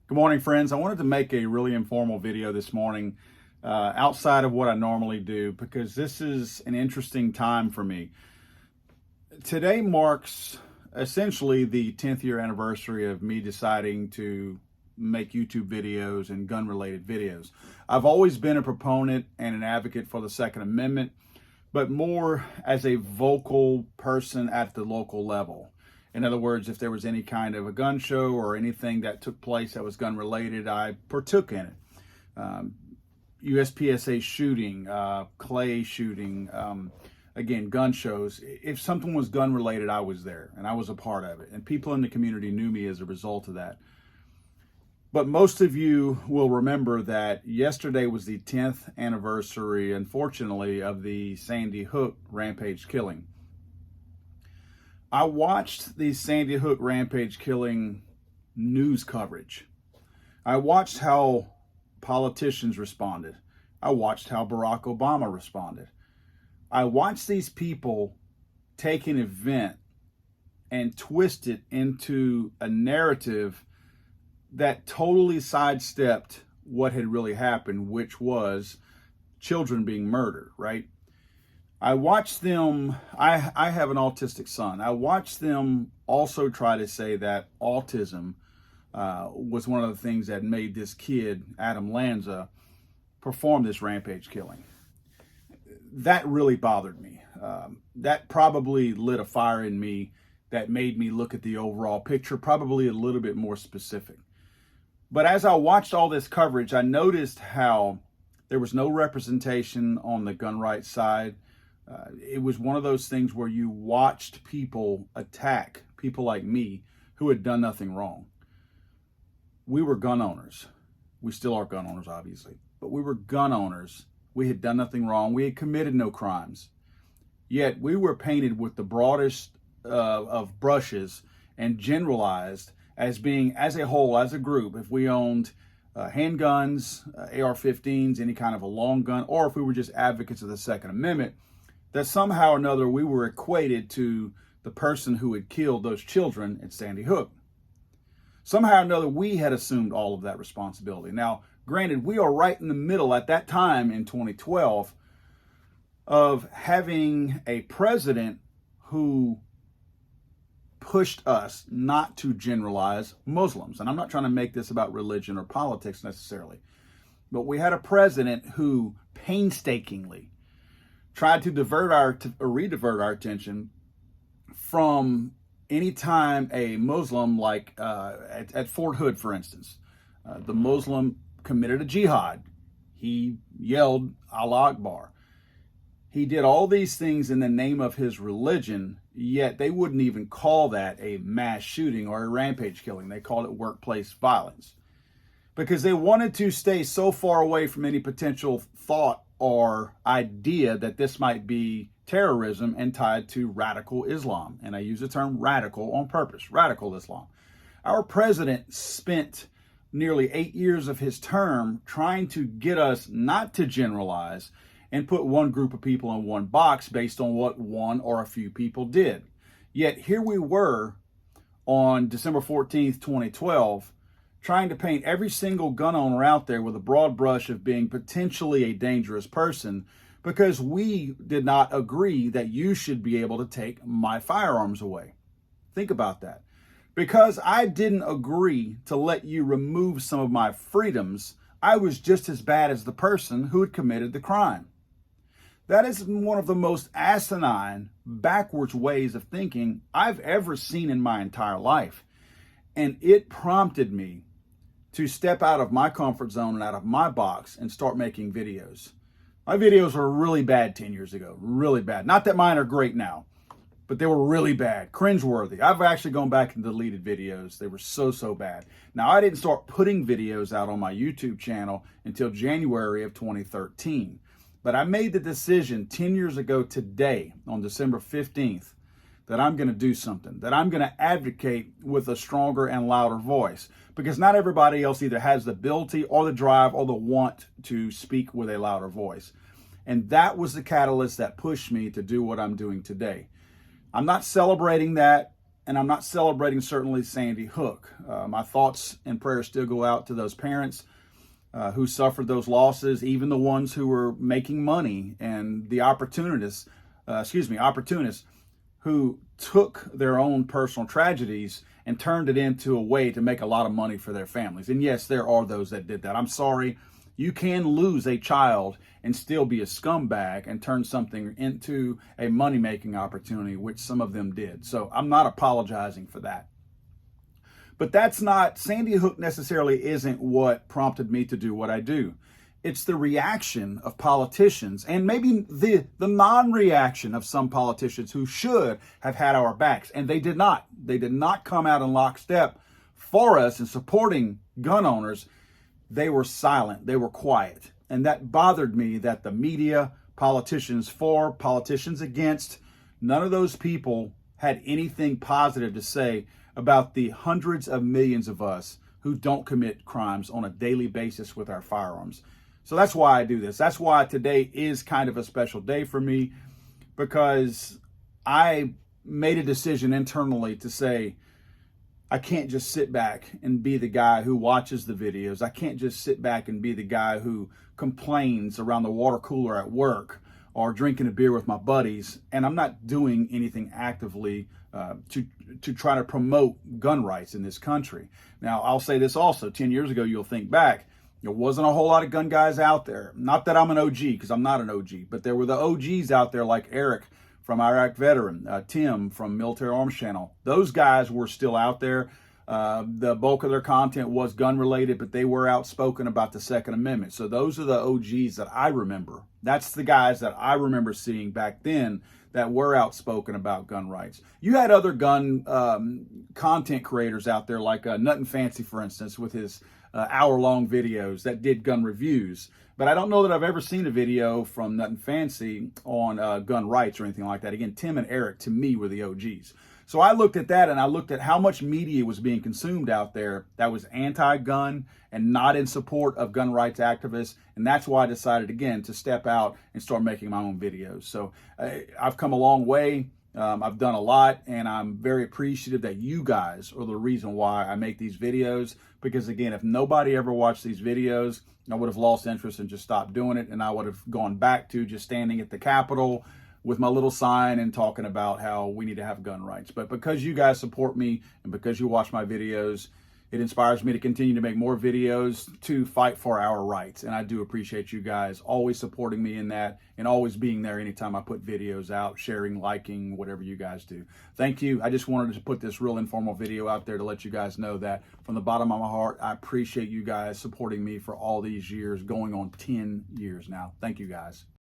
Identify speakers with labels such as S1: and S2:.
S1: Good morning, friends. I wanted to make a really informal video this morning outside of what I normally do because this is an interesting time for me. Today marks essentially the 10th year anniversary of me deciding to make YouTube videos and gun-related videos. I've always been a proponent and an advocate for the Second Amendment, but more as a vocal person at the local level. In other words, if there was any kind of a gun show or anything that took place that was gun related, I partook in it. USPSA shooting, Clay shooting, again, gun shows. If something was gun related, I was there and I was a part of it. And people in the community knew me as a result of that. But most of you will remember that yesterday was the 10th anniversary, unfortunately, of the Sandy Hook rampage killing. I watched the Sandy Hook rampage killing news coverage. I watched how politicians responded. I watched how Barack Obama responded. I watched these people take an event and twist it into a narrative that totally sidestepped what had really happened, which was children being murdered, right? I watched them, I have an autistic son. I watched them also try to say that autism was one of the things that made this kid, Adam Lanza, perform this rampage killing. That really bothered me. That probably lit a fire in me that made me look at the overall picture, probably a little bit more specific. But as I watched all this coverage, I noticed how there was no representation on the gun rights side. It was one of those things where you watched people attack people like me who had done nothing wrong. We were gun owners. We still are gun owners, obviously, but we were gun owners. We had done nothing wrong. We had committed no crimes. Yet we were painted with the broadest of brushes and generalized as being, as a whole, as a group, if we owned handguns, AR-15s, any kind of a long gun, or if we were just advocates of the Second Amendment, that somehow or another we were equated to the person who had killed those children at Sandy Hook. Somehow or another we had assumed all of that responsibility. Now, granted, we are right in the middle at that time in 2012 of having a president who pushed us not to generalize Muslims. And I'm not trying to make this about religion or politics necessarily, but we had a president who painstakingly tried to redivert our attention from any time a Muslim, like at Fort Hood, for instance, the Muslim committed a jihad. He yelled Allah Akbar. He did all these things in the name of his religion, yet they wouldn't even call that a mass shooting or a rampage killing. They called it workplace violence because they wanted to stay so far away from any potential thought or idea that this might be terrorism and tied to radical Islam. And I use the term radical on purpose, radical Islam. Our president spent nearly 8 years of his term trying to get us not to generalize and put one group of people in one box based on what one or a few people did. Yet here we were on December 14th, 2012, trying to paint every single gun owner out there with a broad brush of being potentially a dangerous person because we did not agree that you should be able to take my firearms away. Think about that. Because I didn't agree to let you remove some of my freedoms, I was just as bad as the person who had committed the crime. That is one of the most asinine, backwards ways of thinking I've ever seen in my entire life. And it prompted me to step out of my comfort zone and out of my box and start making videos. My videos were really bad 10 years ago, really bad. Not that mine are great now, but they were really bad, cringeworthy. I've actually gone back and deleted videos. They were so bad. Now, I didn't start putting videos out on my YouTube channel until January of 2013. But I made the decision 10 years ago today, on December 15th, that I'm going to do something, that I'm going to advocate with a stronger and louder voice, because not everybody else either has the ability or the drive or the want to speak with a louder voice. And that was the catalyst that pushed me to do what I'm doing today. I'm not celebrating that and I'm not celebrating certainly Sandy Hook. My thoughts and prayers still go out to those parents who suffered those losses, even the ones who were making money, and the opportunists who took their own personal tragedies and turned it into a way to make a lot of money for their families. And yes, there are those that did that. I'm sorry. You can lose a child and still be a scumbag and turn something into a money-making opportunity, which some of them did. So I'm not apologizing for that. But that's not, Sandy Hook necessarily isn't what prompted me to do what I do. It's the reaction of politicians, and maybe the non-reaction of some politicians who should have had our backs. And they did not. They did not come out in lockstep for us in supporting gun owners. They were silent. They were quiet. And that bothered me, that the media, politicians for, politicians against, none of those people had anything positive to say about the hundreds of millions of us who don't commit crimes on a daily basis with our firearms. So that's why I do this. That's why today is kind of a special day for me, because I made a decision internally to say, I can't just sit back and be the guy who watches the videos. I can't just sit back and be the guy who complains around the water cooler at work or drinking a beer with my buddies, and I'm not doing anything actively to try to promote gun rights in this country. Now, I'll say this also, 10 years ago, you'll think back, there wasn't a whole lot of gun guys out there. Not that I'm an OG, because I'm not an OG, but there were the OGs out there like Eric from Iraq Veteran, Tim from Military Arms Channel. Those guys were still out there. The bulk of their content was gun related, but they were outspoken about the Second Amendment. So those are the OGs that I remember. That's the guys that I remember seeing back then that were outspoken about gun rights. You had other gun content creators out there, like Nut and Fancy, for instance, with his hour-long videos that did gun reviews. But I don't know that I've ever seen a video from Nut and Fancy on gun rights or anything like that. Again, Tim and Eric, to me, were the OGs. So I looked at that, and I looked at how much media was being consumed out there that was anti-gun and not in support of gun rights activists. And that's why I decided, again, to step out and start making my own videos. So I've come a long way. I've done a lot, and I'm very appreciative that you guys are the reason why I make these videos. Because, again, if nobody ever watched these videos, I would have lost interest and just stopped doing it, and I would have gone back to just standing at the Capitol with my little sign and talking about how we need to have gun rights. But because you guys support me and because you watch my videos, it inspires me to continue to make more videos to fight for our rights. And I do appreciate you guys always supporting me in that and always being there anytime I put videos out, sharing, liking, whatever you guys do. Thank you. I just wanted to put this real informal video out there to let you guys know that from the bottom of my heart, I appreciate you guys supporting me for all these years, going on 10 years now. Thank you guys.